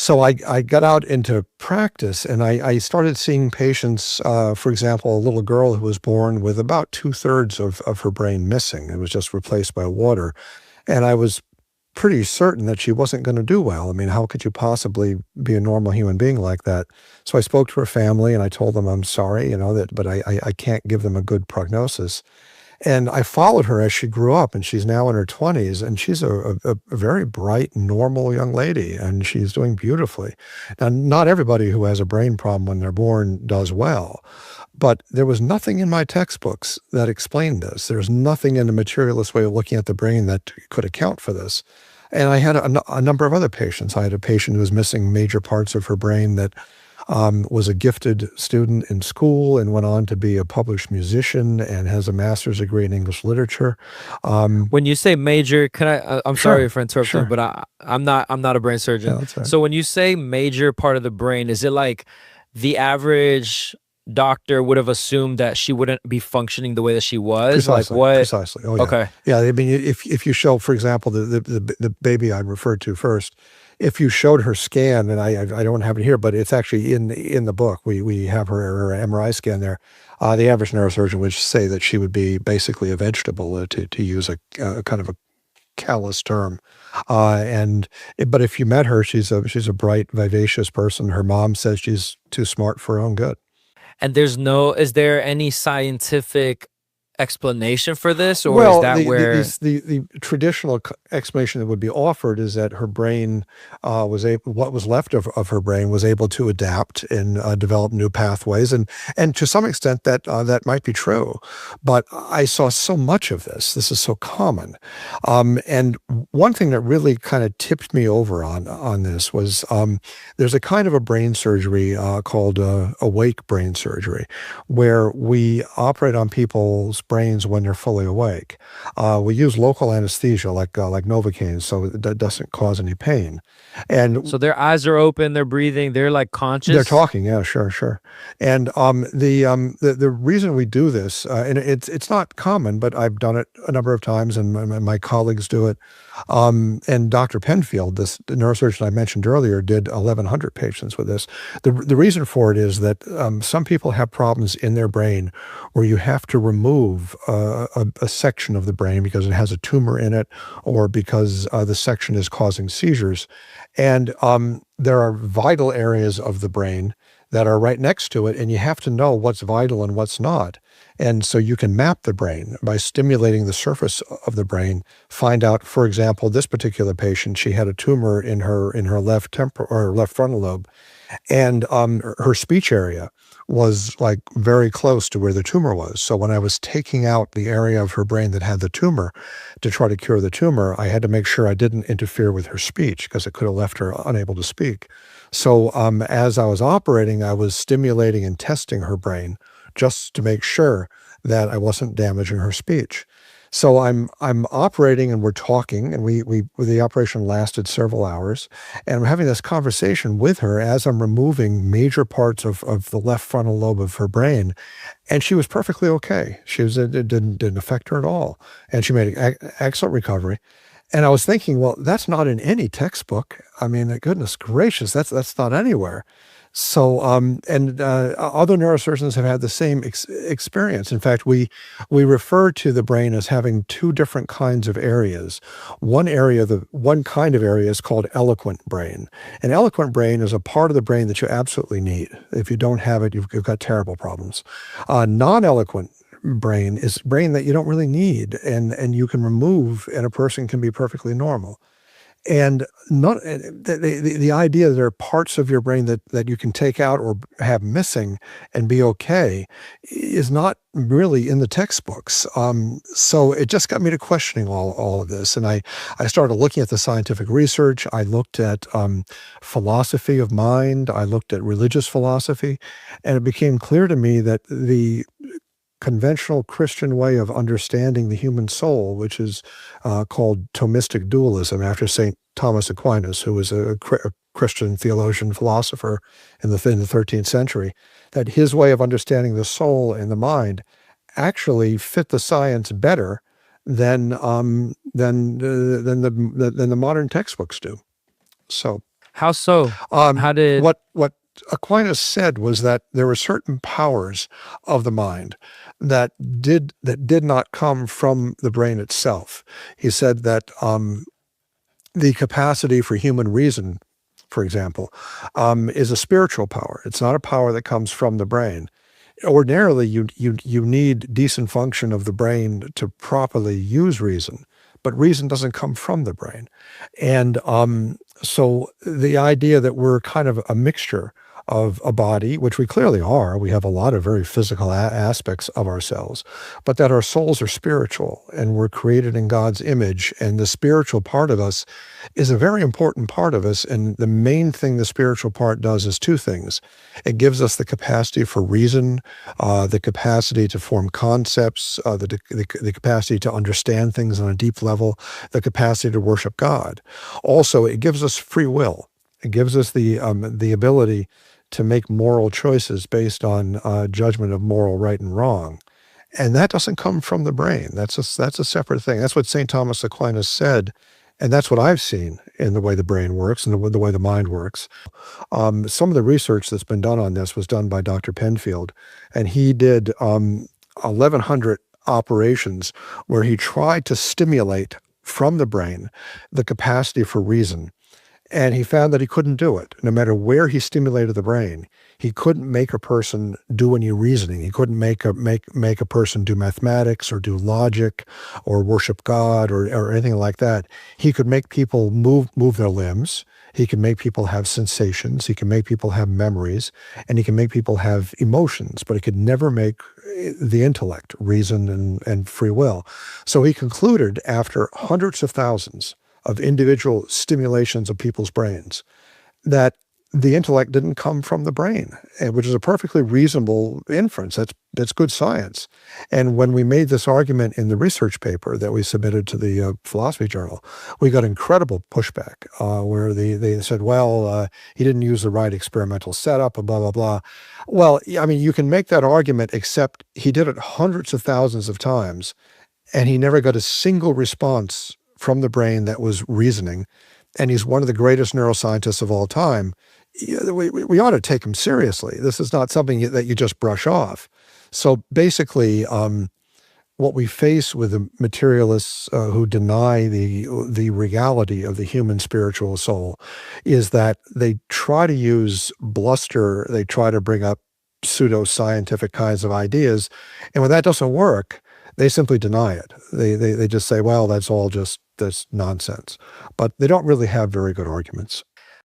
So I got out into practice, and I started seeing patients, for example, a little girl who was born with about 2/3 of her brain missing. It was just replaced by water. And I was pretty certain that she wasn't going to do well. I mean, how could you possibly be a normal human being like that? So I spoke to her family and I told them, I'm sorry, but I can't give them a good prognosis. And I followed her as she grew up, and she's now in her 20s, and she's a very bright, normal young lady, and she's doing beautifully. Now, not everybody who has a brain problem when they're born does well, but there was nothing in my textbooks that explained this. There's nothing in the materialist way of looking at the brain that could account for this. And I had a number of other patients. I had a patient who was missing major parts of her brain that was a gifted student in school and went on to be a published musician and has a master's degree in English literature. When you say major, can I'm Sure, sorry for interrupting, sure. but I'm not a brain surgeon. Yeah, that's right. So when you say major part of the brain, is it like the average doctor would have assumed that she wouldn't be functioning the way that she was? Like Precisely, what? precisely. Oh, yeah. Okay. Yeah, I mean, if you show, for example, the baby I referred to first, if you showed her scan, and I don't have it here, but it's actually in the book. We have her MRI scan there. The average neurosurgeon would say that she would be basically a vegetable, to use a kind of a callous term. But if you met her, she's a bright, vivacious person. Her mom says she's too smart for her own good. And is there any scientific explanation for this, or is Well, that where? the traditional explanation that would be offered is that her brain what was left of her brain was able to adapt and develop new pathways, and to some extent that might be true. But I saw so much of this. This is so common, and one thing that really kind of tipped me over on this was there's a kind of a brain surgery called awake brain surgery, where we operate on people's brains when they're fully awake. We use local anesthesia like Novocaine, so that doesn't cause any pain. And So their eyes are open, they're breathing, they're like they're conscious. talking, yeah, sure, sure. And the reason we do this, and it's not common, but I've done it a number of times, and my colleagues do it. And Dr. Penfield, the neurosurgeon I mentioned earlier, did 1,100 patients with this. The reason for it is that some people have problems in their brain where you have to remove a section of the brain because it has a tumor in it, or because the section is causing seizures. And there are vital areas of the brain that are right next to it, and you have to know what's vital and what's not. And so you can map the brain by stimulating the surface of the brain, find out, for example, this particular patient, she had a tumor in her left temporal or left frontal lobe, and her speech area was like very close to where the tumor was. So when I was taking out the area of her brain that had the tumor to try to cure the tumor, I had to make sure I didn't interfere with her speech because it could have left her unable to speak. So as I was operating, I was stimulating and testing her brain just to make sure that I wasn't damaging her speech. So I'm operating and we're talking, and the operation lasted several hours, and I'm having this conversation with her as I'm removing major parts of the left frontal lobe of her brain, and she was perfectly okay. It didn't affect her at all, and she made excellent recovery. And I was thinking, well, that's not in any textbook. I mean, goodness gracious, that's not anywhere. So, other neurosurgeons have had the same experience. In fact, we refer to the brain as having two different kinds of areas. One kind of area is called eloquent brain. An eloquent brain is a part of the brain that you absolutely need. If you don't have it, you've got terrible problems. Non-eloquent brain is brain that you don't really need, and you can remove, and a person can be perfectly normal. And not the idea that there are parts of your brain that you can take out or have missing and be okay is not really in the textbooks. So it just got me to questioning all of this. And I started looking at the scientific research. I looked at philosophy of mind. I looked at religious philosophy. And it became clear to me that the conventional Christian way of understanding the human soul, which is called Thomistic dualism, after St. Thomas Aquinas, who was a Christian theologian, philosopher in the 13th century, that his way of understanding the soul and the mind actually fit the science better than the modern textbooks do. So How so? Um, How did what Aquinas said was that there were certain powers of the mind that did not come from the brain itself. He said that the capacity for human reason, for example, is a spiritual power. It's not a power that comes from the brain. Ordinarily, you need decent function of the brain to properly use reason, but reason doesn't come from the brain. And so the idea that we're kind of a mixture of a body, which we clearly are, we have a lot of very physical aspects of ourselves, but that our souls are spiritual and we're created in God's image, and the spiritual part of us is a very important part of us. And the main thing the spiritual part does is two things. It gives us the capacity for reason, the capacity to form concepts, the capacity to understand things on a deep level, the capacity to worship God. Also, it gives us free will. It gives us the ability to make moral choices based on judgment of moral right and wrong. And that doesn't come from the brain. That's a separate thing. That's what St. Thomas Aquinas said. And that's what I've seen in the way the brain works and the way the mind works. Some of the research that's been done on this was done by Dr. Penfield, and he did 1,100 operations where he tried to stimulate from the brain the capacity for reason. And he found that he couldn't do it. No matter where he stimulated the brain, he couldn't make a person do any reasoning. He couldn't make a person do mathematics or do logic or worship God or anything like that. He could make people move their limbs. He can make people have sensations. He can make people have memories, and he can make people have emotions, but he could never make the intellect, reason, and free will. So he concluded, after hundreds of thousands of individual stimulations of people's brains, that the intellect didn't come from the brain, which is a perfectly reasonable inference. That's good science. And when we made this argument in the research paper that we submitted to the philosophy journal, we got incredible pushback where they said, well, he didn't use the right experimental setup, and blah, blah, blah. Well, I mean, you can make that argument, except he did it hundreds of thousands of times, and he never got a single response from the brain that was reasoning. And he's one of the greatest neuroscientists of all time. We ought to take him seriously. This is not something that you just brush off. So basically, what we face with the materialists who deny the reality of the human spiritual soul is that they try to use bluster. They try to bring up pseudo-scientific kinds of ideas. And when that doesn't work, they simply deny it. They just say, well, that's nonsense. But they don't really have very good arguments.